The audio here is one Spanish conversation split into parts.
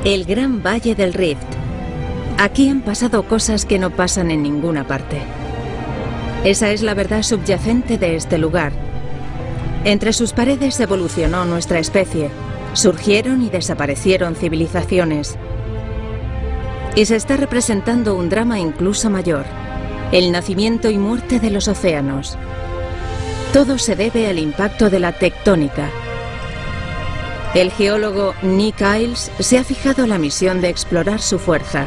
El Gran Valle del Rift. Aquí han pasado cosas que no pasan en ninguna parte. Esa es la verdad subyacente de este lugar. Entre sus paredes evolucionó nuestra especie. Surgieron y desaparecieron civilizaciones. Y se está representando un drama incluso mayor: el nacimiento y muerte de los océanos. Todo se debe al impacto de la tectónica. El geólogo Nick Iles se ha fijado la misión de explorar su fuerza.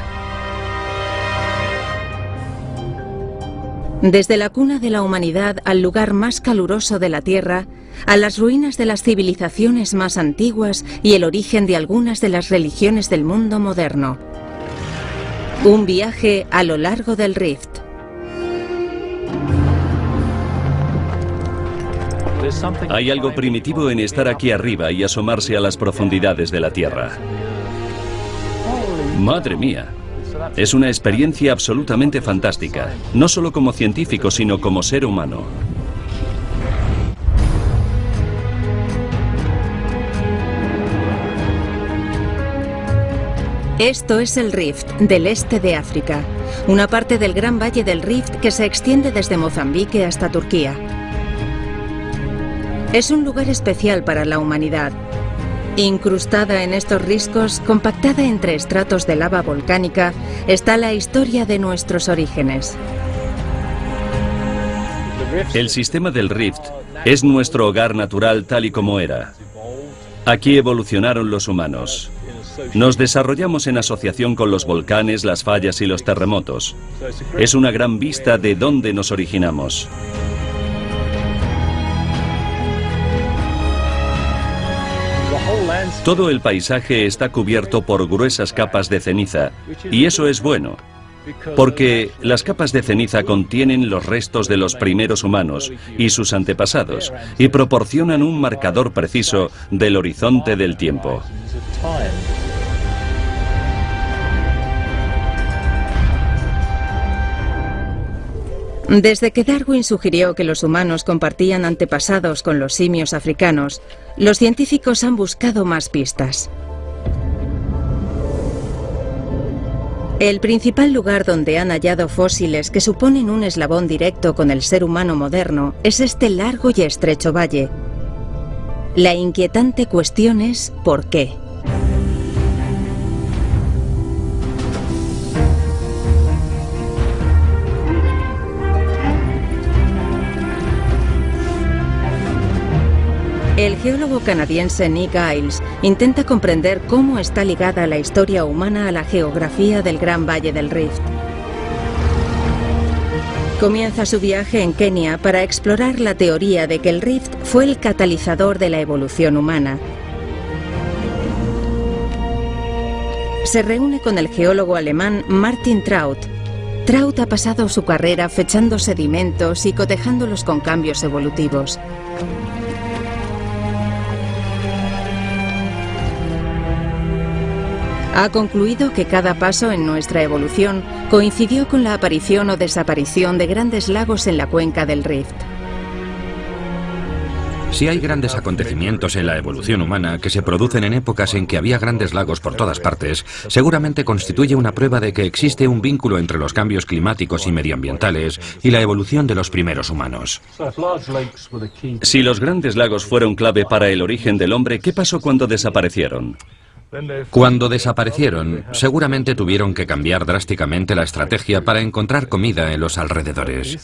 Desde la cuna de la humanidad al lugar más caluroso de la Tierra, a las ruinas de las civilizaciones más antiguas y el origen de algunas de las religiones del mundo moderno. Un viaje a lo largo del Rift. Hay algo primitivo en estar aquí arriba y asomarse a las profundidades de la Tierra. ¡Madre mía! Es una experiencia absolutamente fantástica, no solo como científico, sino como ser humano. Esto es el Rift, del este de África, una parte del Gran Valle del Rift que se extiende desde Mozambique hasta Turquía. Es un lugar especial para la humanidad. Incrustada en estos riscos, compactada entre estratos de lava volcánica, está la historia de nuestros orígenes. El sistema del Rift es nuestro hogar natural tal y como era. Aquí evolucionaron los humanos. Nos desarrollamos en asociación con los volcanes, las fallas y los terremotos. Es una gran vista de dónde nos originamos. Todo el paisaje está cubierto por gruesas capas de ceniza, y eso es bueno, porque las capas de ceniza contienen los restos de los primeros humanos y sus antepasados, y proporcionan un marcador preciso del horizonte del tiempo. Desde que Darwin sugirió que los humanos compartían antepasados con los simios africanos, los científicos han buscado más pistas. El principal lugar donde han hallado fósiles que suponen un eslabón directo con el ser humano moderno es este largo y estrecho valle. La inquietante cuestión es ¿por qué? El geólogo canadiense Nick Iles intenta comprender cómo está ligada la historia humana a la geografía del Gran Valle del Rift. Comienza su viaje en Kenia para explorar la teoría de que el Rift fue el catalizador de la evolución humana. Se reúne con el geólogo alemán Martin Traut. Traut ha pasado su carrera fechando sedimentos y cotejándolos con cambios evolutivos. Ha concluido que cada paso en nuestra evolución coincidió con la aparición o desaparición de grandes lagos en la cuenca del Rift. Si hay grandes acontecimientos en la evolución humana que se producen en épocas en que había grandes lagos por todas partes, seguramente constituye una prueba de que existe un vínculo entre los cambios climáticos y medioambientales y la evolución de los primeros humanos. Si los grandes lagos fueron clave para el origen del hombre, ¿qué pasó cuando desaparecieron? Cuando desaparecieron, seguramente tuvieron que cambiar drásticamente la estrategia para encontrar comida en los alrededores.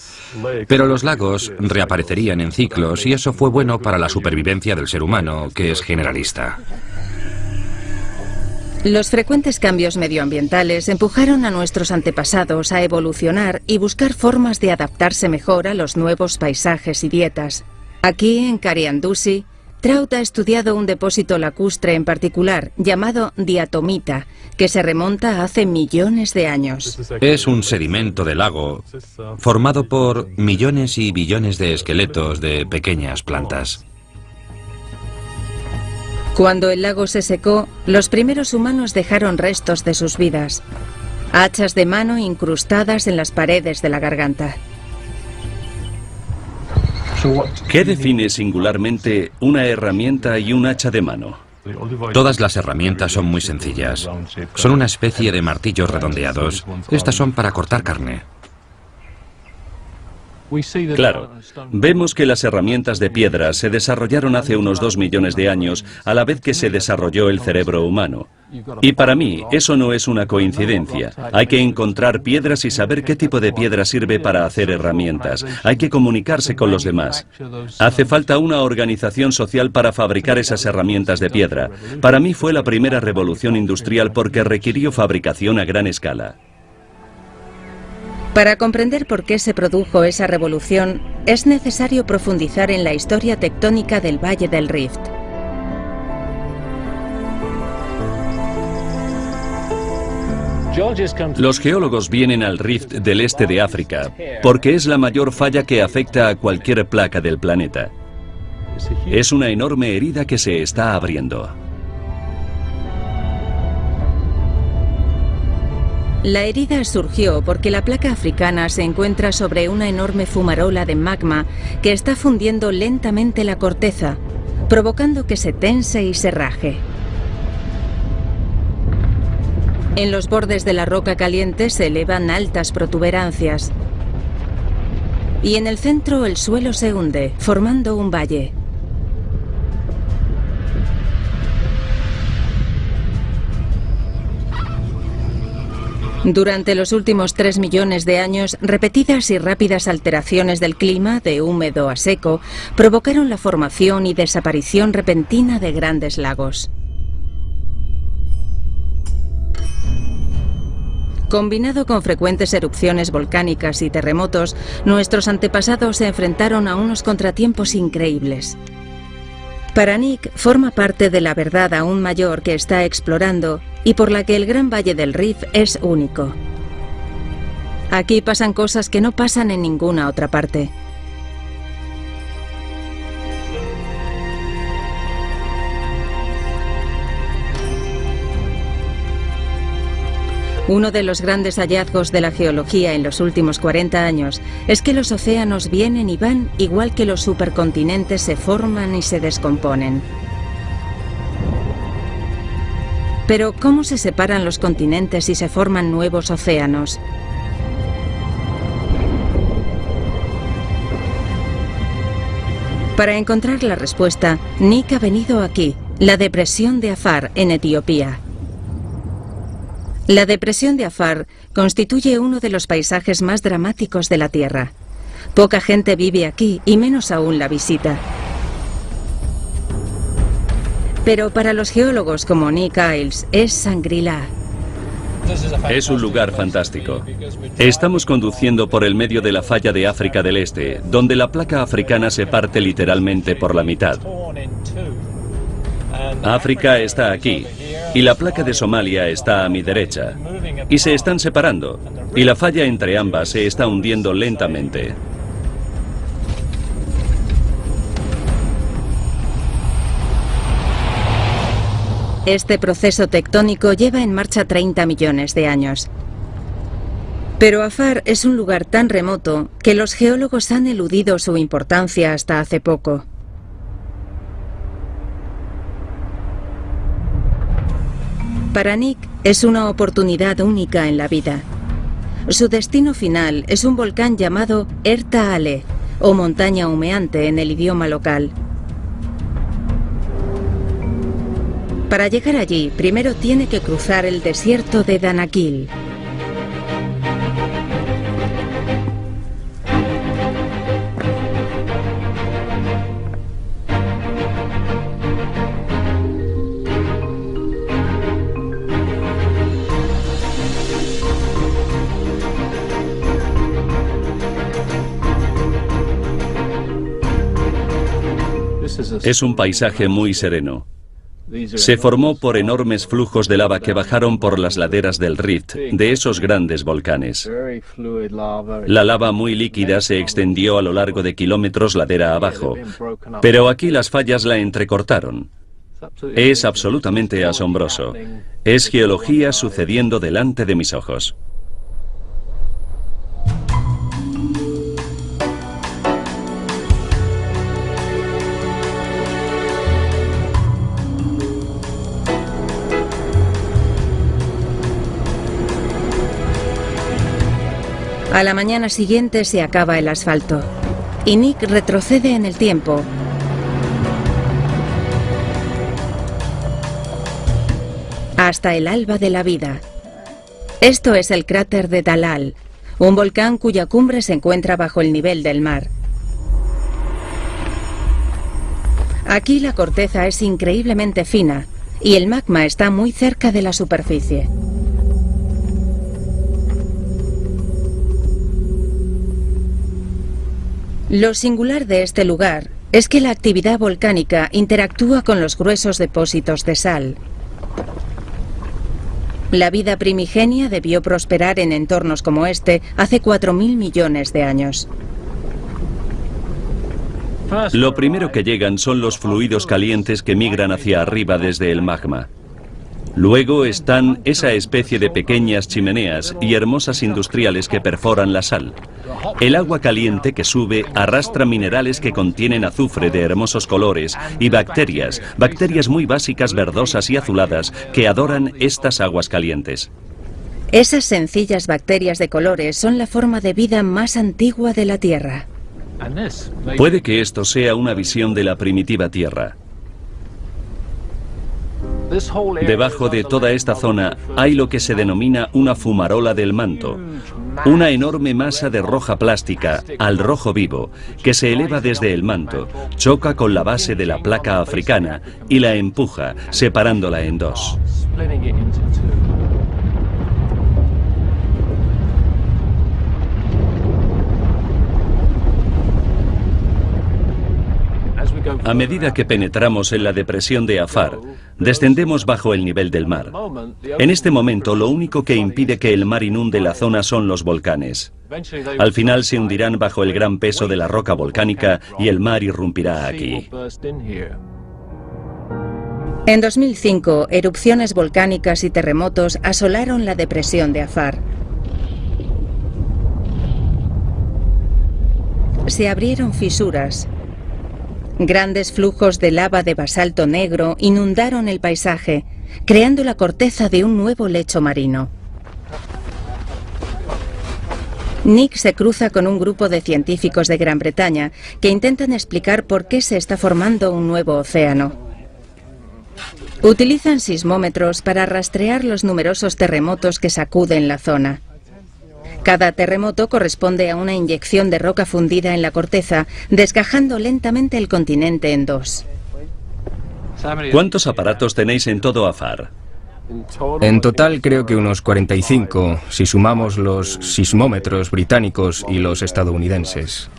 Pero los lagos reaparecerían en ciclos y eso fue bueno para la supervivencia del ser humano, que es generalista. Los frecuentes cambios medioambientales empujaron a nuestros antepasados a evolucionar y buscar formas de adaptarse mejor a los nuevos paisajes y dietas. Aquí, en Kariandusi, Traut ha estudiado un depósito lacustre en particular, llamado diatomita, que se remonta a hace millones de años. Es un sedimento de lago formado por millones y billones de esqueletos de pequeñas plantas. Cuando el lago se secó, los primeros humanos dejaron restos de sus vidas. Hachas de mano incrustadas en las paredes de la garganta. ¿Qué define singularmente una herramienta y un hacha de mano? Todas las herramientas son muy sencillas. Son una especie de martillos redondeados. Estas son para cortar carne. Claro, vemos que las herramientas de piedra se desarrollaron hace unos 2 millones de años, a la vez que se desarrolló el cerebro humano. Y para mí, eso no es una coincidencia. Hay que encontrar piedras y saber qué tipo de piedra sirve para hacer herramientas. Hay que comunicarse con los demás. Hace falta una organización social para fabricar esas herramientas de piedra. Para mí fue la primera revolución industrial porque requirió fabricación a gran escala. Para comprender por qué se produjo esa revolución, es necesario profundizar en la historia tectónica del Valle del Rift. Los geólogos vienen al Rift del este de África porque es la mayor falla que afecta a cualquier placa del planeta. Es una enorme herida que se está abriendo. La herida surgió porque la placa africana se encuentra sobre una enorme fumarola de magma que está fundiendo lentamente la corteza, provocando que se tense y se raje. En los bordes de la roca caliente se elevan altas protuberancias. Y en el centro el suelo se hunde, formando un valle. Durante los últimos 3 millones de años, repetidas y rápidas alteraciones del clima, de húmedo a seco, provocaron la formación y desaparición repentina de grandes lagos. Combinado con frecuentes erupciones volcánicas y terremotos, nuestros antepasados se enfrentaron a unos contratiempos increíbles. Para Nick, forma parte de la verdad aún mayor que está explorando y por la que el Gran Valle del Rift es único. Aquí pasan cosas que no pasan en ninguna otra parte. Uno de los grandes hallazgos de la geología en los últimos 40 años es que los océanos vienen y van igual que los supercontinentes se forman y se descomponen. Pero, ¿cómo se separan los continentes y se forman nuevos océanos? Para encontrar la respuesta, Nick ha venido aquí, la depresión de Afar, en Etiopía. La depresión de Afar constituye uno de los paisajes más dramáticos de la Tierra. Poca gente vive aquí y menos aún la visita. Pero para los geólogos como Nick Iles es Shangri-La. Es un lugar fantástico. Estamos conduciendo por el medio de la falla de África del Este, donde la placa africana se parte literalmente por la mitad. África está aquí, y la placa de Somalia está a mi derecha, y se están separando, y la falla entre ambas se está hundiendo lentamente. Este proceso tectónico lleva en marcha 30 millones de años. Pero Afar es un lugar tan remoto que los geólogos han eludido su importancia hasta hace poco. Para Nick es una oportunidad única en la vida. Su destino final es un volcán llamado Erta Ale, o montaña humeante en el idioma local. Para llegar allí, primero tiene que cruzar el desierto de Danakil. Es un paisaje muy sereno. Se formó por enormes flujos de lava que bajaron por las laderas del Rift, de esos grandes volcanes. La lava muy líquida se extendió a lo largo de kilómetros ladera abajo, pero aquí las fallas la entrecortaron. Es absolutamente asombroso. Es geología sucediendo delante de mis ojos. A la mañana siguiente se acaba el asfalto y Nick retrocede en el tiempo hasta el alba de la vida. Esto es el cráter de Dalal, un volcán cuya cumbre se encuentra bajo el nivel del mar. Aquí la corteza es increíblemente fina y el magma está muy cerca de la superficie. Lo singular de este lugar es que la actividad volcánica interactúa con los gruesos depósitos de sal. La vida primigenia debió prosperar en entornos como este hace 4.000 millones de años. Lo primero que llegan son los fluidos calientes que migran hacia arriba desde el magma. Luego están esa especie de pequeñas chimeneas y hermosas industriales que perforan la sal. El agua caliente que sube arrastra minerales que contienen azufre de hermosos colores y bacterias muy básicas, verdosas y azuladas que adoran estas aguas calientes. Esas sencillas bacterias de colores son la forma de vida más antigua de la Tierra. Puede que esto sea una visión de la primitiva Tierra. Debajo de toda esta zona hay lo que se denomina una fumarola del manto, una enorme masa de roja plástica, al rojo vivo, que se eleva desde el manto, choca con la base de la placa africana y la empuja, separándola en dos. A medida que penetramos en la depresión de Afar, descendemos bajo el nivel del mar. En este momento, lo único que impide que el mar inunde la zona son los volcanes. Al final se hundirán bajo el gran peso de la roca volcánica y el mar irrumpirá aquí. En 2005, erupciones volcánicas y terremotos asolaron la depresión de Afar. Se abrieron fisuras. Grandes flujos de lava de basalto negro inundaron el paisaje, creando la corteza de un nuevo lecho marino. Nick se cruza con un grupo de científicos de Gran Bretaña que intentan explicar por qué se está formando un nuevo océano. Utilizan sismómetros para rastrear los numerosos terremotos que sacuden la zona. Cada terremoto corresponde a una inyección de roca fundida en la corteza, desgajando lentamente el continente en dos. ¿Cuántos aparatos tenéis en todo Afar? En total creo que unos 45, si sumamos los sismómetros británicos y los estadounidenses.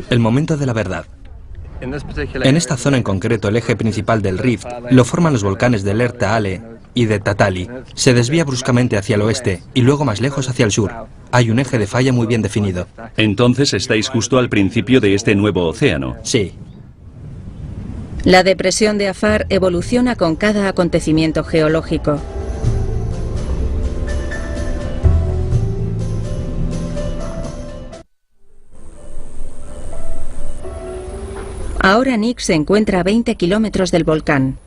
El momento de la verdad. En esta zona en concreto, el eje principal del rift lo forman los volcanes de Ler Taale y de Tatali. Se desvía bruscamente hacia el oeste y luego más lejos hacia el sur. Hay un eje de falla muy bien definido. Entonces estáis justo al principio de este nuevo océano. Sí. La depresión de Afar evoluciona con cada acontecimiento geológico. Ahora Nick se encuentra a 20 kilómetros del volcán.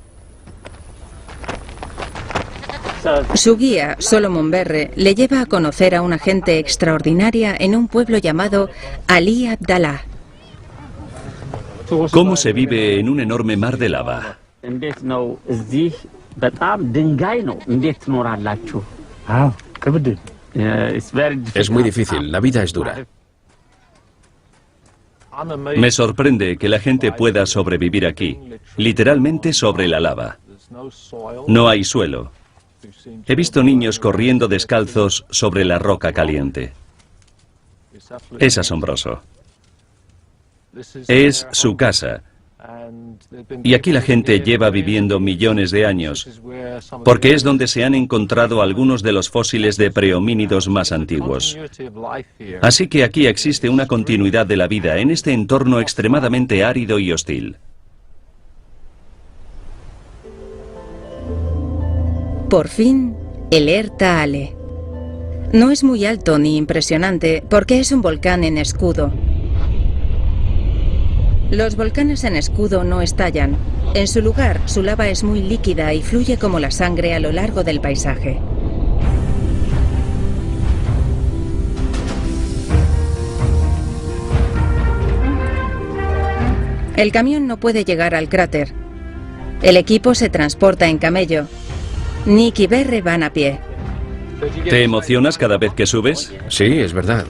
Su guía, Solomon Berre, le lleva a conocer a una gente extraordinaria en un pueblo llamado Ali Abdallah. ¿Cómo se vive en un enorme mar de lava? Es muy difícil, la vida es dura. Me sorprende que la gente pueda sobrevivir aquí, literalmente sobre la lava. No hay suelo. He visto niños corriendo descalzos sobre la roca caliente. Es asombroso. Es su casa. Y aquí la gente lleva viviendo millones de años, porque es donde se han encontrado algunos de los fósiles de prehomínidos más antiguos. Así que aquí existe una continuidad de la vida en este entorno extremadamente árido y hostil. Por fin, el Ler Taale. No es muy alto ni impresionante porque es un volcán en escudo. Los volcanes en escudo no estallan. En su lugar, su lava es muy líquida y fluye como la sangre a lo largo del paisaje. El camión no puede llegar al cráter. El equipo se transporta en camello. Nick y Berre van a pie. ¿Te emocionas cada vez que subes? Sí, es verdad.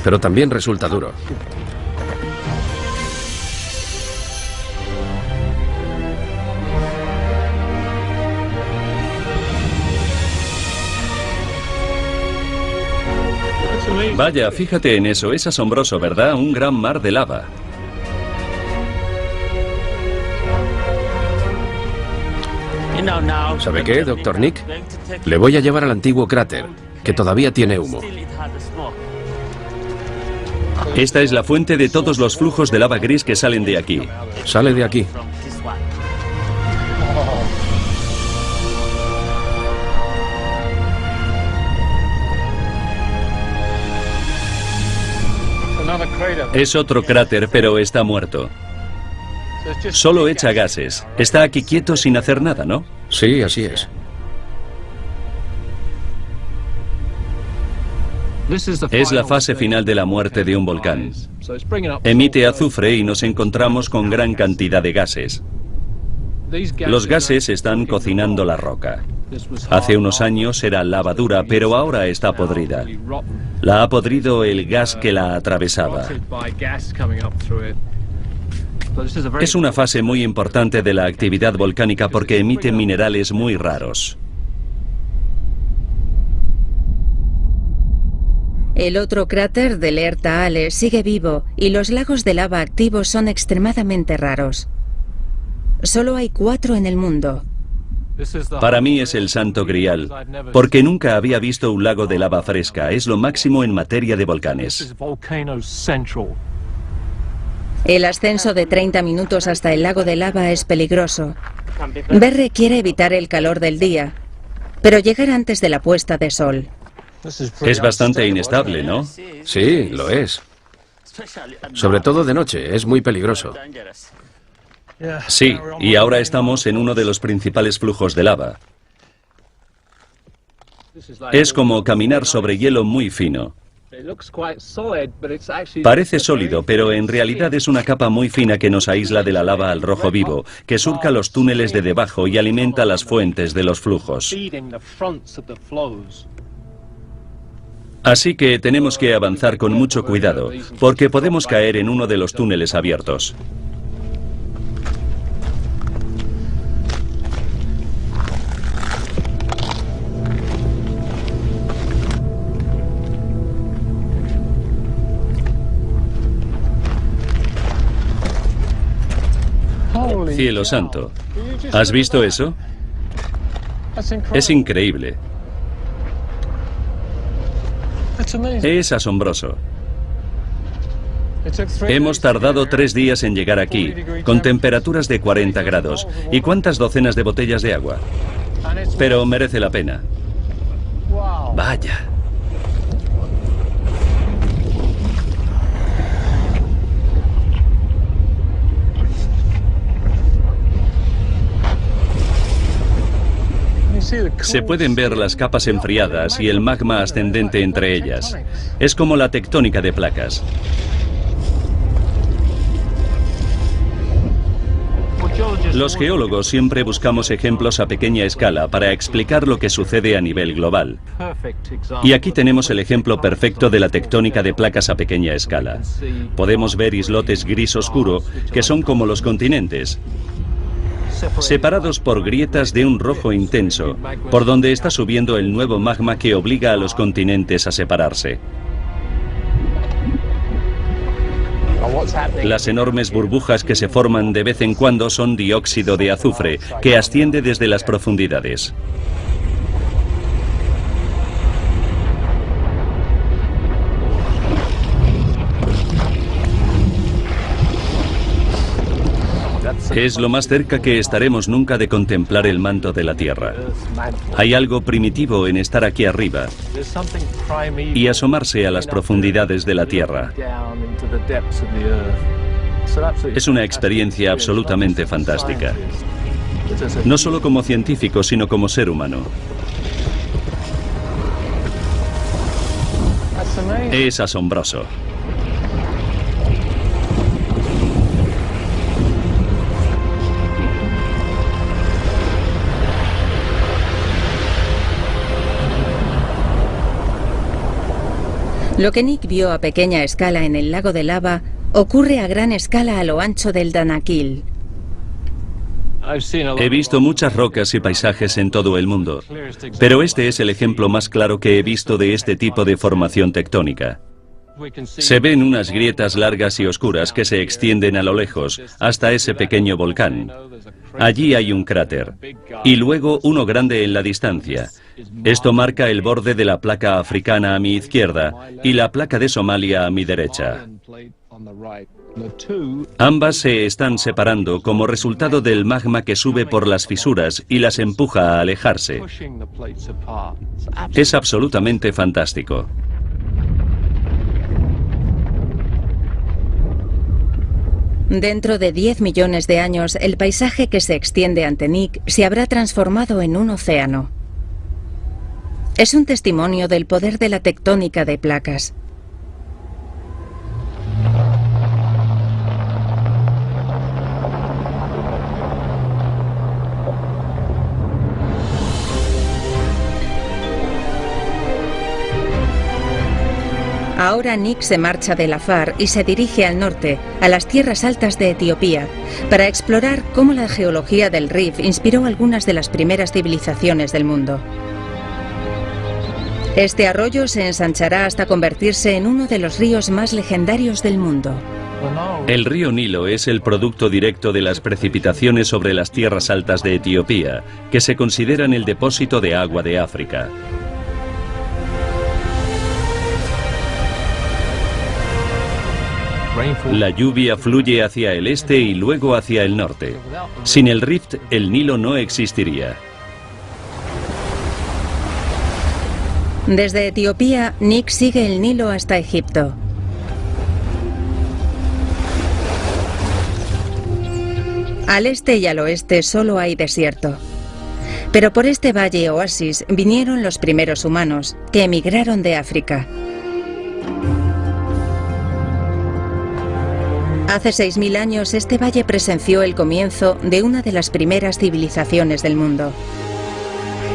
Pero también resulta duro. Vaya, fíjate en eso, es asombroso, ¿verdad? Un gran mar de lava. ¿Sabe qué, Dr. Nick? Le voy a llevar al antiguo cráter, que todavía tiene humo. Esta es la fuente de todos los flujos de lava gris que salen de aquí. Sale de aquí. Es otro cráter, pero está muerto. Solo echa gases. Está aquí quieto sin hacer nada, ¿no? Sí, así es. Es la fase final de la muerte de un volcán. Emite azufre y nos encontramos con gran cantidad de gases. Los gases están cocinando la roca. Hace unos años era lava dura, pero ahora está podrida. La ha podrido el gas que la atravesaba. Es una fase muy importante de la actividad volcánica porque emite minerales muy raros. El otro cráter del Ertaale sigue vivo y los lagos de lava activos son extremadamente raros. Solo hay 4 en el mundo. Para mí es el santo grial, porque nunca había visto un lago de lava fresca. Es lo máximo en materia de volcanes. El ascenso de 30 minutos hasta el lago de lava es peligroso. Berre quiere evitar el calor del día, pero llegar antes de la puesta de sol. Es bastante inestable, ¿no? Sí, lo es. Sobre todo de noche, es muy peligroso. Sí, y ahora estamos en uno de los principales flujos de lava. Es como caminar sobre hielo muy fino. Parece sólido, pero en realidad es una capa muy fina que nos aísla de la lava al rojo vivo, que surca los túneles de debajo y alimenta las fuentes de los flujos. Así que tenemos que avanzar con mucho cuidado, porque podemos caer en uno de los túneles abiertos. Cielo santo. ¿Has visto eso? Es increíble. Es asombroso. Hemos tardado 3 días en llegar aquí, con temperaturas de 40 grados. ¿Y cuántas docenas de botellas de agua? Pero merece la pena. Vaya. Se pueden ver las capas enfriadas y el magma ascendente entre ellas. Es como la tectónica de placas. Los geólogos siempre buscamos ejemplos a pequeña escala para explicar lo que sucede a nivel global. Y aquí tenemos el ejemplo perfecto de la tectónica de placas a pequeña escala. Podemos ver islotes gris oscuro que son como los continentes, separados por grietas de un rojo intenso, por donde está subiendo el nuevo magma que obliga a los continentes a separarse. Las enormes burbujas que se forman de vez en cuando son dióxido de azufre, que asciende desde las profundidades. Es lo más cerca que estaremos nunca de contemplar el manto de la Tierra. Hay algo primitivo en estar aquí arriba y asomarse a las profundidades de la Tierra. Es una experiencia absolutamente fantástica. No solo como científico, sino como ser humano. Es asombroso. Lo que Nick vio a pequeña escala en el lago de lava ocurre a gran escala a lo ancho del Danakil. He visto muchas rocas y paisajes en todo el mundo, pero este es el ejemplo más claro que he visto de este tipo de formación tectónica. Se ven unas grietas largas y oscuras que se extienden a lo lejos, hasta ese pequeño volcán. Allí hay un cráter, y luego uno grande en la distancia. Esto marca el borde de la placa africana a mi izquierda y la placa de Somalia a mi derecha. Ambas se están separando como resultado del magma que sube por las fisuras y las empuja a alejarse. Es absolutamente fantástico. Dentro de 10 millones de años, el paisaje que se extiende ante Nick se habrá transformado en un océano. Es un testimonio del poder de la tectónica de placas. Ahora Nick se marcha del Afar y se dirige al norte, a las tierras altas de Etiopía, para explorar cómo la geología del Rift inspiró algunas de las primeras civilizaciones del mundo. Este arroyo se ensanchará hasta convertirse en uno de los ríos más legendarios del mundo. El río Nilo es el producto directo de las precipitaciones sobre las tierras altas de Etiopía, que se consideran el depósito de agua de África. La lluvia fluye hacia el este y luego hacia el norte. Sin el Rift, el Nilo no existiría. Desde Etiopía, Nick sigue el Nilo hasta Egipto. Al este y al oeste solo hay desierto. Pero por este valle oasis vinieron los primeros humanos, que emigraron de África. Hace 6.000 años este valle presenció el comienzo de una de las primeras civilizaciones del mundo.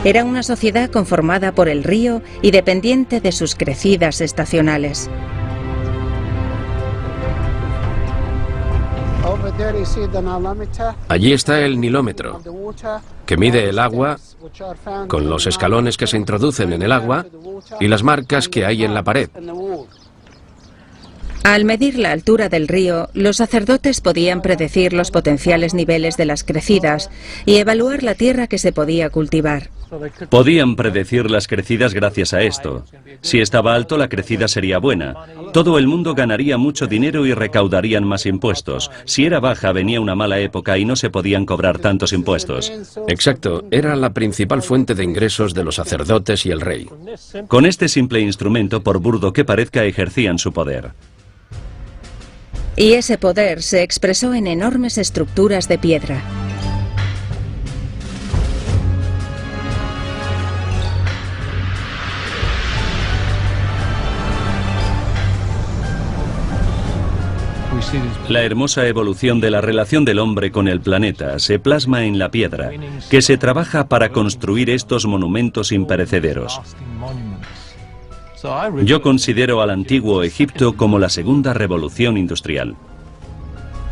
Era una sociedad conformada por el río y dependiente de sus crecidas estacionales. Allí está el nilómetro, que mide el agua con los escalones que se introducen en el agua y las marcas que hay en la pared. Al medir la altura del río, los sacerdotes podían predecir los potenciales niveles de las crecidas y evaluar la tierra que se podía cultivar. Podían predecir las crecidas gracias a esto. Si estaba alto, la crecida sería buena. Todo el mundo ganaría mucho dinero y recaudarían más impuestos. Si era baja, venía una mala época y no se podían cobrar tantos impuestos. Exacto, era la principal fuente de ingresos de los sacerdotes y el rey. Con este simple instrumento, por burdo que parezca, ejercían su poder. Y ese poder se expresó en enormes estructuras de piedra. La hermosa evolución de la relación del hombre con el planeta se plasma en la piedra, que se trabaja para construir estos monumentos imperecederos. Yo considero al antiguo Egipto como la segunda revolución industrial.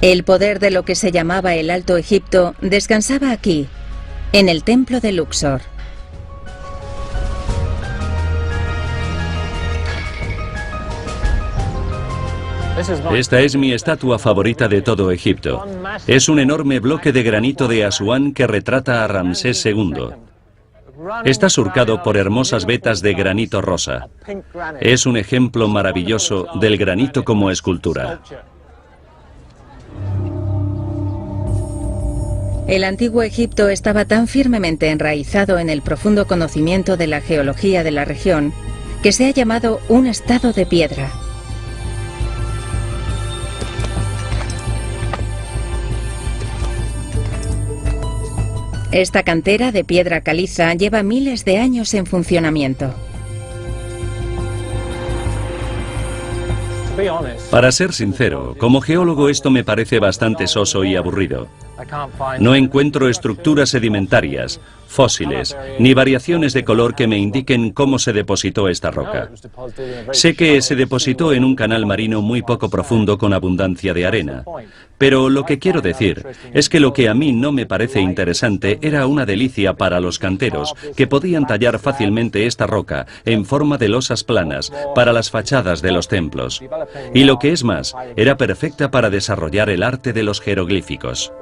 El poder de lo que se llamaba el Alto Egipto descansaba aquí, en el templo de Luxor. Esta es mi estatua favorita de todo Egipto. Es un enorme bloque de granito de Asuán que retrata a Ramsés II. Está surcado por hermosas vetas de granito rosa. Es un ejemplo maravilloso del granito como escultura. El antiguo Egipto estaba tan firmemente enraizado en el profundo conocimiento de la geología de la región que se ha llamado un estado de piedra. Esta cantera de piedra caliza lleva miles de años en funcionamiento. Para ser sincero, como geólogo esto me parece bastante soso y aburrido. No encuentro estructuras sedimentarias, fósiles, ni variaciones de color que me indiquen cómo se depositó esta roca. Sé que se depositó en un canal marino muy poco profundo con abundancia de arena. Pero lo que quiero decir es que lo que a mí no me parece interesante era una delicia para los canteros, que podían tallar fácilmente esta roca en forma de losas planas para las fachadas de los templos. Y lo que es más, era perfecta para desarrollar el arte de los jeroglíficos.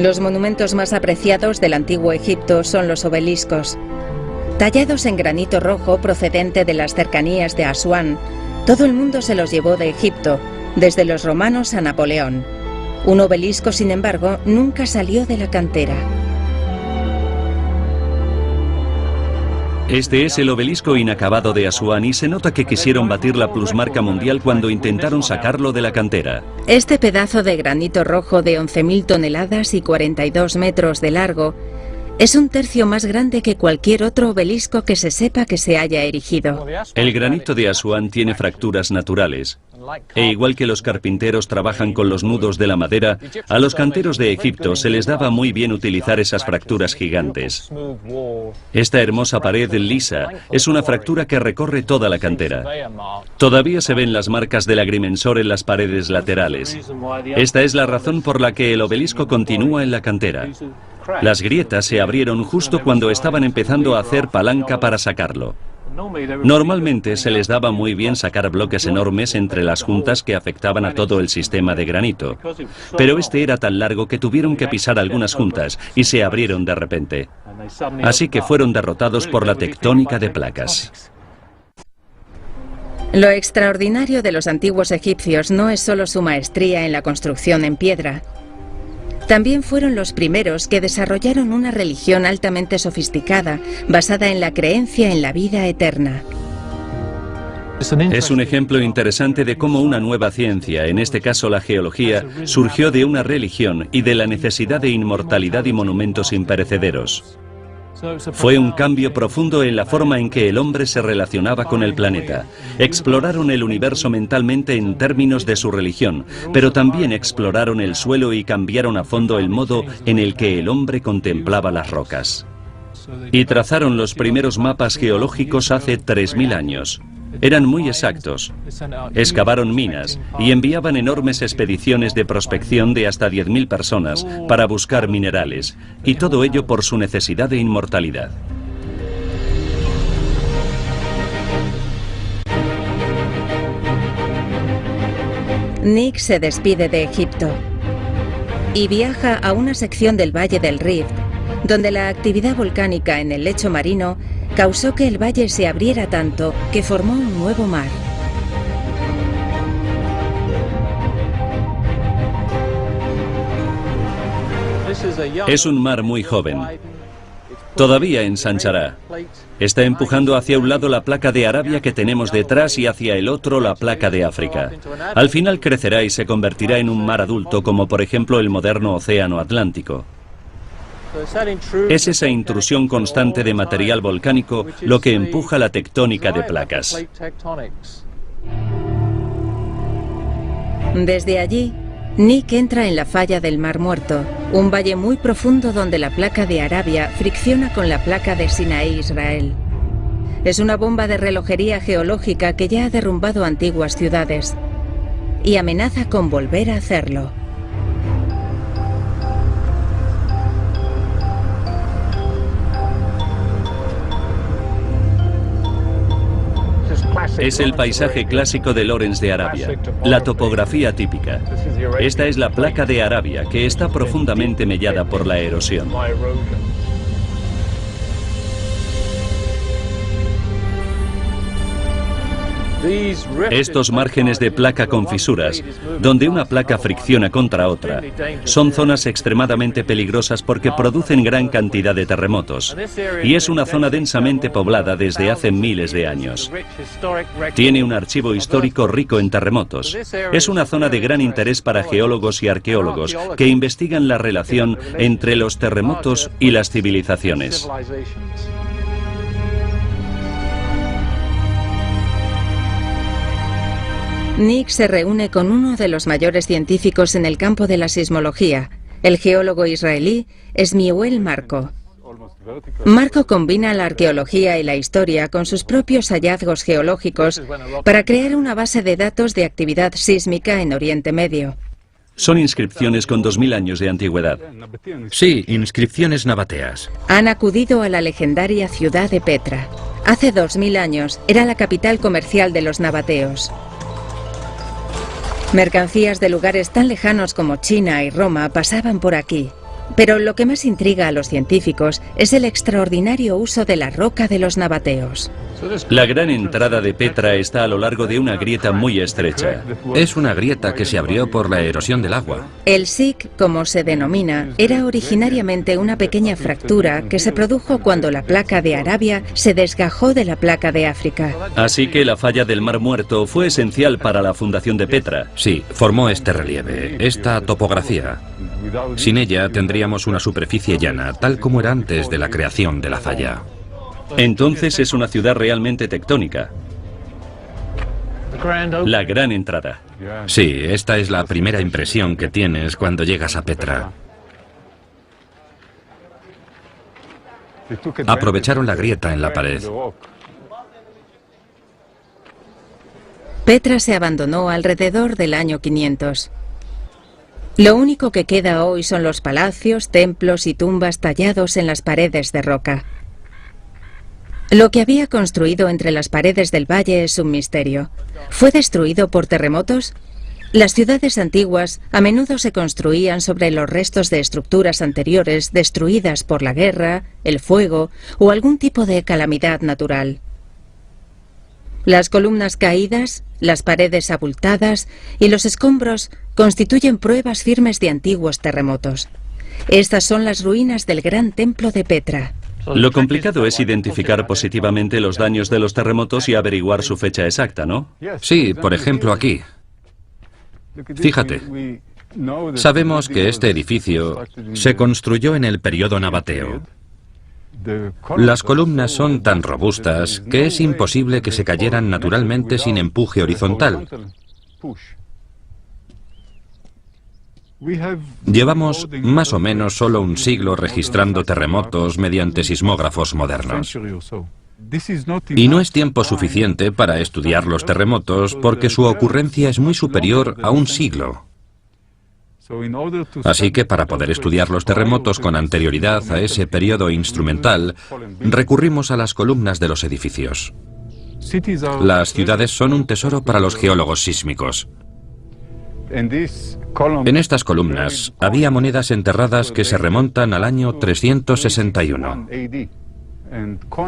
Los monumentos más apreciados del antiguo Egipto son los obeliscos. Tallados en granito rojo procedente de las cercanías de Asuán, todo el mundo se los llevó de Egipto, desde los romanos a Napoleón. Un obelisco, sin embargo, nunca salió de la cantera. Este es el obelisco inacabado de Asuán y se nota que quisieron batir la plusmarca mundial cuando intentaron sacarlo de la cantera. Este pedazo de granito rojo de 11.000 toneladas y 42 metros de largo es un tercio más grande que cualquier otro obelisco que se sepa que se haya erigido. El granito de Asuán tiene fracturas naturales. E igual que los carpinteros trabajan con los nudos de la madera, a los canteros de Egipto se les daba muy bien utilizar esas fracturas gigantes. Esta hermosa pared lisa es una fractura que recorre toda la cantera. Todavía se ven las marcas del agrimensor en las paredes laterales. Esta es la razón por la que el obelisco continúa en la cantera. Las grietas se abrieron justo cuando estaban empezando a hacer palanca para sacarlo. Normalmente se les daba muy bien sacar bloques enormes entre las juntas que afectaban a todo el sistema de granito. Pero este era tan largo que tuvieron que pisar algunas juntas y se abrieron de repente. Así que fueron derrotados por la tectónica de placas. Lo extraordinario de los antiguos egipcios no es solo su maestría en la construcción en piedra. También fueron los primeros que desarrollaron una religión altamente sofisticada, basada en la creencia en la vida eterna. Es un ejemplo interesante de cómo una nueva ciencia, en este caso la geología, surgió de una religión y de la necesidad de inmortalidad y monumentos imperecederos. Fue un cambio profundo en la forma en que el hombre se relacionaba con el planeta. Exploraron el universo mentalmente en términos de su religión, pero también exploraron el suelo y cambiaron a fondo el modo en el que el hombre contemplaba las rocas. Y trazaron los primeros mapas geológicos hace 3000 años. Eran muy exactos. Excavaron minas y enviaban enormes expediciones de prospección de hasta 10.000 personas para buscar minerales, y todo ello por su necesidad de inmortalidad. Nick se despide de Egipto y viaja a una sección del Valle del Rift, donde la actividad volcánica en el lecho marino causó que el valle se abriera tanto que formó un nuevo mar. Es un mar muy joven. Todavía ensanchará. Está empujando hacia un lado la placa de Arabia que tenemos detrás y hacia el otro la placa de África. Al final crecerá y se convertirá en un mar adulto, como por ejemplo el moderno Océano Atlántico. Es esa intrusión constante de material volcánico lo que empuja la tectónica de placas. Desde allí, Nick entra en la falla del Mar Muerto, un valle muy profundo donde la placa de Arabia fricciona con la placa de Sinaí, Israel. Es una bomba de relojería geológica que ya ha derrumbado antiguas ciudades y amenaza con volver a hacerlo. Es el paisaje clásico de Lawrence de Arabia, la topografía típica. Esta es la placa de Arabia, que está profundamente mellada por la erosión. Estos márgenes de placa con fisuras, donde una placa fricciona contra otra, son zonas extremadamente peligrosas porque producen gran cantidad de terremotos, y es una zona densamente poblada desde hace miles de años. Tiene un archivo histórico rico en terremotos. Es una zona de gran interés para geólogos y arqueólogos que investigan la relación entre los terremotos y las civilizaciones. Nick se reúne con uno de los mayores científicos en el campo de la sismología, el geólogo israelí Shmuel Marco. Marco combina la arqueología y la historia con sus propios hallazgos geológicos para crear una base de datos de actividad sísmica en Oriente Medio. Son inscripciones con 2000 años de antigüedad. Sí, inscripciones nabateas. Han acudido a la legendaria ciudad de Petra. Hace 2000 años era la capital comercial de los nabateos. Mercancías de lugares tan lejanos como China y Roma pasaban por aquí. Pero lo que más intriga a los científicos es el extraordinario uso de la roca de los nabateos. La gran entrada de Petra está a lo largo de una grieta muy estrecha. Es una grieta que se abrió por la erosión del agua. El Siq, como se denomina, era originariamente una pequeña fractura que se produjo cuando la placa de Arabia se desgajó de la placa de África. Así que la falla del Mar Muerto fue esencial para la fundación de Petra. Sí, formó este relieve, esta topografía. Sin ella tendríamos una superficie llana, tal como era antes de la creación de la falla. Entonces es una ciudad realmente tectónica. La gran entrada. Sí, esta es la primera impresión que tienes cuando llegas a Petra. Aprovecharon la grieta en la pared. Petra se abandonó alrededor del año 500. Lo único que queda hoy son los palacios, templos y tumbas tallados en las paredes de roca. Lo que había construido entre las paredes del valle es un misterio. ¿Fue destruido por terremotos? Las ciudades antiguas a menudo se construían sobre los restos de estructuras anteriores destruidas por la guerra, el fuego o algún tipo de calamidad natural. Las columnas caídas, las paredes abultadas y los escombros constituyen pruebas firmes de antiguos terremotos. Estas son las ruinas del gran templo de Petra. Lo complicado es identificar positivamente los daños de los terremotos y averiguar su fecha exacta, ¿no? Sí, por ejemplo aquí. Fíjate, sabemos que este edificio se construyó en el periodo nabateo. Las columnas son tan robustas que es imposible que se cayeran naturalmente sin empuje horizontal. Llevamos más o menos solo un siglo registrando terremotos mediante sismógrafos modernos. Y no es tiempo suficiente para estudiar los terremotos porque su ocurrencia es muy superior a un siglo. Así que para poder estudiar los terremotos con anterioridad a ese periodo instrumental, recurrimos a las columnas de los edificios. Las ciudades son un tesoro para los geólogos sísmicos. En estas columnas había monedas enterradas que se remontan al año 361.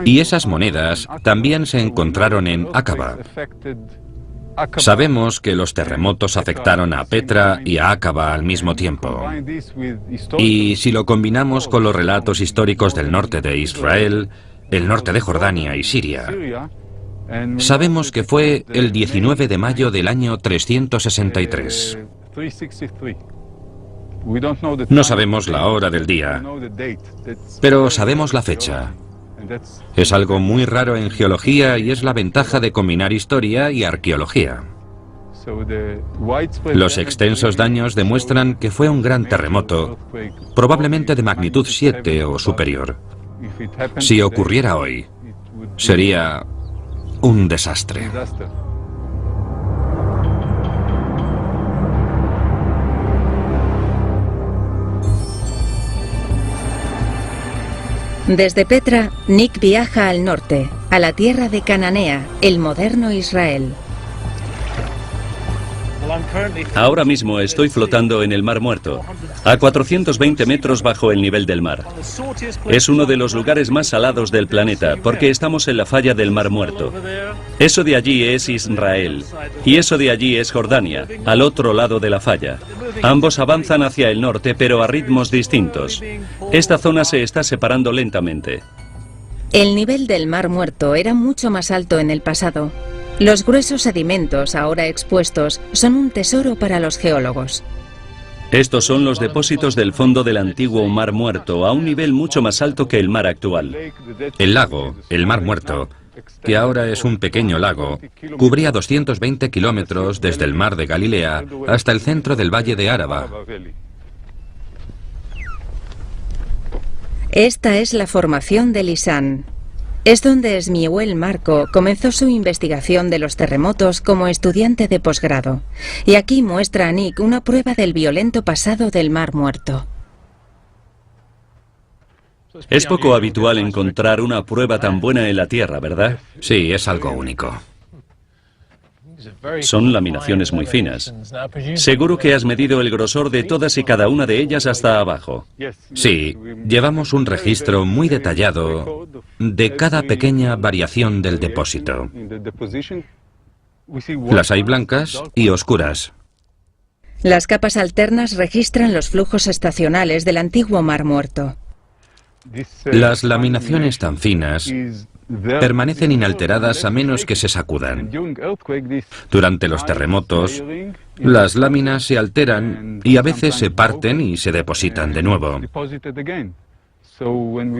Y esas monedas también se encontraron en Aqaba. Sabemos que los terremotos afectaron a Petra y a Aqaba al mismo tiempo. Y si lo combinamos con los relatos históricos del norte de Israel, el norte de Jordania y Siria, sabemos que fue el 19 de mayo del año 363. No sabemos la hora del día, pero sabemos la fecha. Es algo muy raro en geología y es la ventaja de combinar historia y arqueología. Los extensos daños demuestran que fue un gran terremoto, probablemente de magnitud 7 o superior. Si ocurriera hoy, sería un desastre. Desde Petra, Nick viaja al norte, a la tierra de Cananea, el moderno Israel. Ahora mismo estoy flotando en el Mar Muerto, a 420 metros bajo el nivel del mar. Es uno de los lugares más salados del planeta, porque estamos en la falla del Mar Muerto. Eso de allí es Israel, y eso de allí es Jordania, al otro lado de la falla. Ambos avanzan hacia el norte, pero a ritmos distintos. Esta zona se está separando lentamente. El nivel del Mar Muerto era mucho más alto en el pasado. Los gruesos sedimentos ahora expuestos son un tesoro para los geólogos. Estos son los depósitos del fondo del antiguo Mar Muerto, a un nivel mucho más alto que el mar actual. El lago, el Mar Muerto, que ahora es un pequeño lago, cubría 220 kilómetros desde el mar de Galilea hasta el centro del valle de Áraba. Esta es la formación de Lisán. Es donde Shmuel Marco comenzó su investigación de los terremotos como estudiante de posgrado. Y aquí muestra a Nick una prueba del violento pasado del Mar Muerto. Es poco habitual encontrar una prueba tan buena en la Tierra, ¿verdad? Sí, es algo único. Son laminaciones muy finas. Seguro que has medido el grosor de todas y cada una de ellas hasta abajo. Sí, llevamos un registro muy detallado de cada pequeña variación del depósito. Las hay blancas y oscuras. Las capas alternas registran los flujos estacionales del antiguo Mar Muerto. Las laminaciones tan finas permanecen inalteradas a menos que se sacudan. Durante los terremotos, las láminas se alteran y a veces se parten y se depositan de nuevo.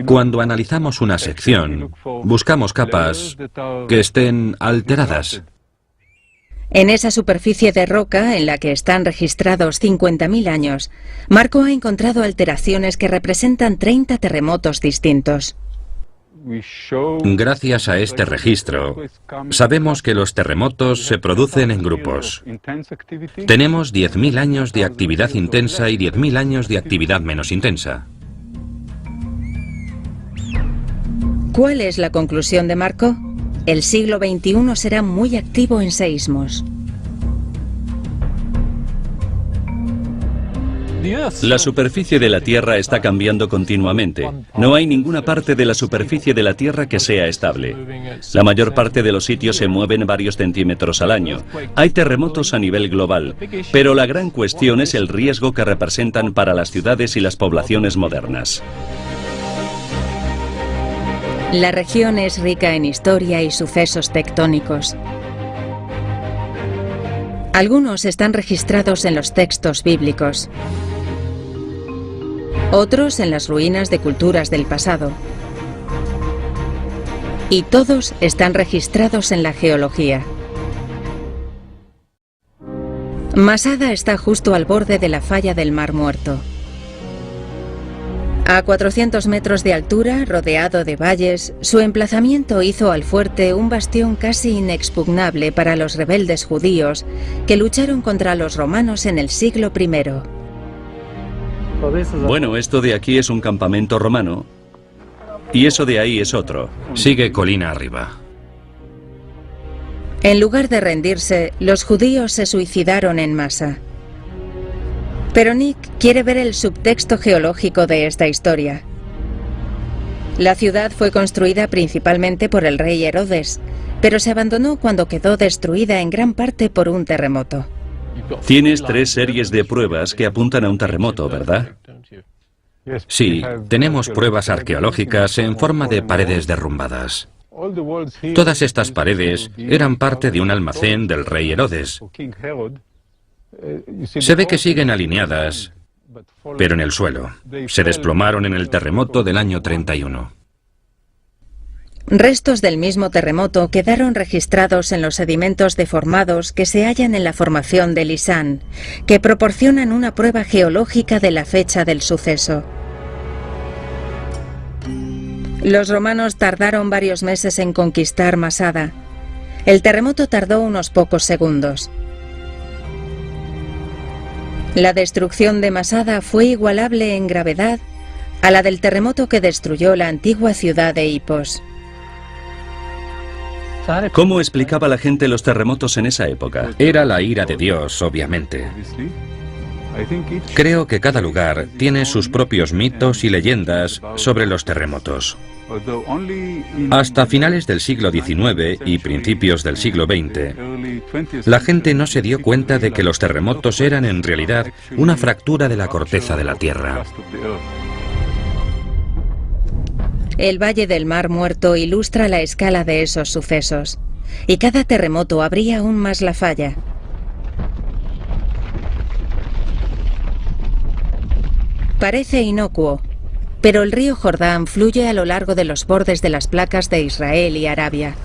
Cuando analizamos una sección, buscamos capas que estén alteradas. En esa superficie de roca, en la que están registrados 50.000 años, Marco ha encontrado alteraciones que representan 30 terremotos distintos. Gracias a este registro, sabemos que los terremotos se producen en grupos. Tenemos 10.000 años de actividad intensa y 10.000 años de actividad menos intensa. ¿Cuál es la conclusión de Marco? El siglo XXI será muy activo en seísmos. La superficie de la Tierra está cambiando continuamente. No hay ninguna parte de la superficie de la Tierra que sea estable. La mayor parte de los sitios se mueven varios centímetros al año. Hay terremotos a nivel global, pero la gran cuestión es el riesgo que representan para las ciudades y las poblaciones modernas. La región es rica en historia y sucesos tectónicos. Algunos están registrados en los textos bíblicos. Otros en las ruinas de culturas del pasado. Y todos están registrados en la geología. Masada está justo al borde de la falla del Mar Muerto. A 400 metros de altura, rodeado de valles, su emplazamiento hizo al fuerte un bastión casi inexpugnable para los rebeldes judíos que lucharon contra los romanos en el siglo I. Bueno, esto de aquí es un campamento romano y eso de ahí es otro. Sigue colina arriba. En lugar de rendirse, los judíos se suicidaron en masa. Pero Nick quiere ver el subtexto geológico de esta historia. La ciudad fue construida principalmente por el rey Herodes, pero se abandonó cuando quedó destruida en gran parte por un terremoto. Tienes 3 series de pruebas que apuntan a un terremoto, ¿verdad? Sí, tenemos pruebas arqueológicas en forma de paredes derrumbadas. Todas estas paredes eran parte de un almacén del rey Herodes. Se ve que siguen alineadas, pero en el suelo. Se desplomaron en el terremoto del año 31. Restos del mismo terremoto quedaron registrados en los sedimentos deformados que se hallan en la formación de Lisán, que proporcionan una prueba geológica de la fecha del suceso. Los romanos tardaron varios meses en conquistar Masada. El terremoto tardó unos pocos segundos. La destrucción de Masada fue igualable en gravedad a la del terremoto que destruyó la antigua ciudad de Hipos. ¿Cómo explicaba la gente los terremotos en esa época? Era la ira de Dios, obviamente. Creo que cada lugar tiene sus propios mitos y leyendas sobre los terremotos. Hasta finales del siglo XIX y principios del siglo XX, la gente no se dio cuenta de que los terremotos eran en realidad una fractura de la corteza de la Tierra. El Valle del Mar Muerto ilustra la escala de esos sucesos, y cada terremoto abría aún más la falla. Parece inocuo, pero el río Jordán fluye a lo largo de los bordes de las placas de Israel y Arabia.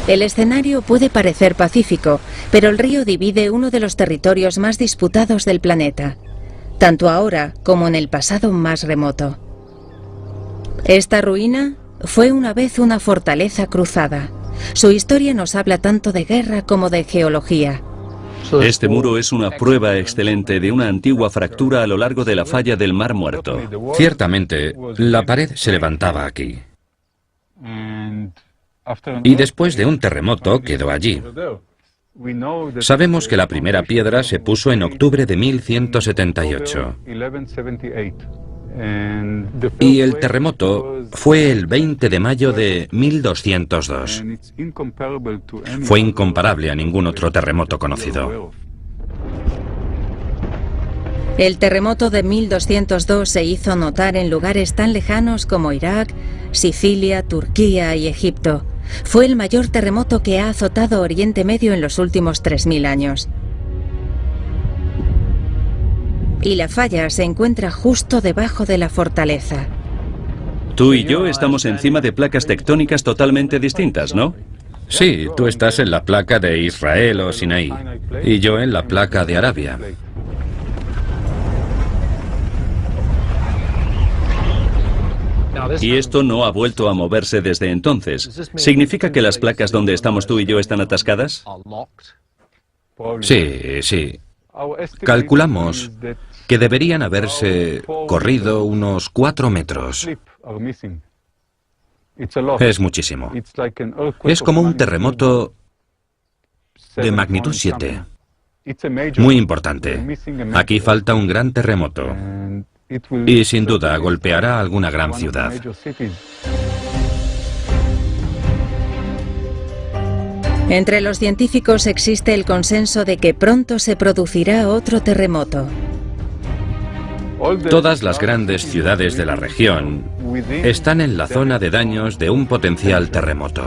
El escenario puede parecer pacífico, pero el río divide uno de los territorios más disputados del planeta, tanto ahora como en el pasado más remoto. Esta ruina fue una vez una fortaleza cruzada. Su historia nos habla tanto de guerra como de geología. Este muro es una prueba excelente de una antigua fractura a lo largo de la falla del Mar Muerto. Ciertamente, la pared se levantaba aquí. Y después de un terremoto quedó allí. Sabemos que la primera piedra se puso en octubre de 1178. Y el terremoto fue el 20 de mayo de 1202. Fue incomparable a ningún otro terremoto conocido. El terremoto de 1202 se hizo notar en lugares tan lejanos como Irak, Sicilia, Turquía y Egipto. Fue el mayor terremoto que ha azotado Oriente Medio en los últimos 3000 años. Y la falla se encuentra justo debajo de la fortaleza. Tú y yo estamos encima de placas tectónicas totalmente distintas, ¿no? Sí, tú estás en la placa de Israel o Sinaí, y yo en la placa de Arabia. Y esto no ha vuelto a moverse desde entonces. ¿Significa que las placas donde estamos tú y yo están atascadas? Sí, sí. Calculamos que deberían haberse corrido unos 4 metros. Es muchísimo. Es como un terremoto de magnitud 7. Muy importante. Aquí falta un gran terremoto. Y sin duda golpeará alguna gran ciudad. Entre los científicos existe el consenso de que pronto se producirá otro terremoto. Todas las grandes ciudades de la región están en la zona de daños de un potencial terremoto.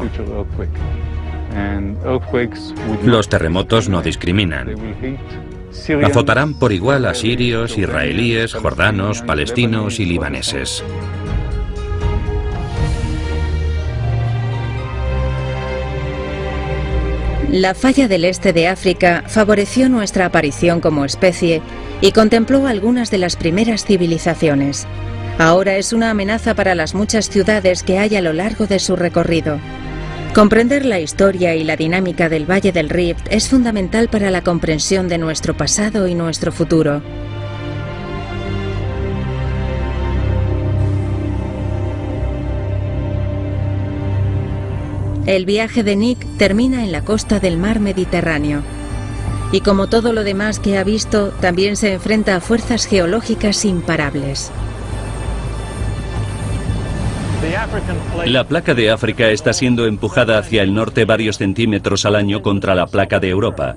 Los terremotos no discriminan. Azotarán por igual a sirios, israelíes, jordanos, palestinos y libaneses. La falla del este de África favoreció nuestra aparición como especie y contempló algunas de las primeras civilizaciones. Ahora es una amenaza para las muchas ciudades que hay a lo largo de su recorrido. Comprender la historia y la dinámica del Valle del Rift es fundamental para la comprensión de nuestro pasado y nuestro futuro. El viaje de Nick termina en la costa del mar Mediterráneo. Y como todo lo demás que ha visto, también se enfrenta a fuerzas geológicas imparables. La placa de África está siendo empujada hacia el norte varios centímetros al año contra la placa de Europa.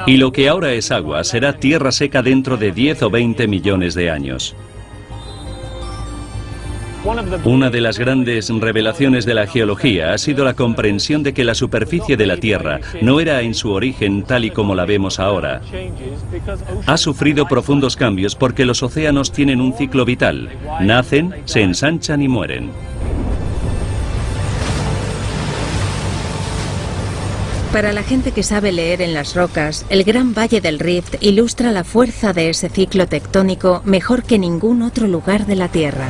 Y lo que ahora es agua será tierra seca dentro de 10 o 20 millones de años. Una de las grandes revelaciones de la geología ha sido la comprensión de que la superficie de la Tierra no era en su origen tal y como la vemos ahora. Ha sufrido profundos cambios porque los océanos tienen un ciclo vital. Nacen, se ensanchan y mueren. Para la gente que sabe leer en las rocas, el Gran Valle del Rift ilustra la fuerza de ese ciclo tectónico mejor que ningún otro lugar de la Tierra.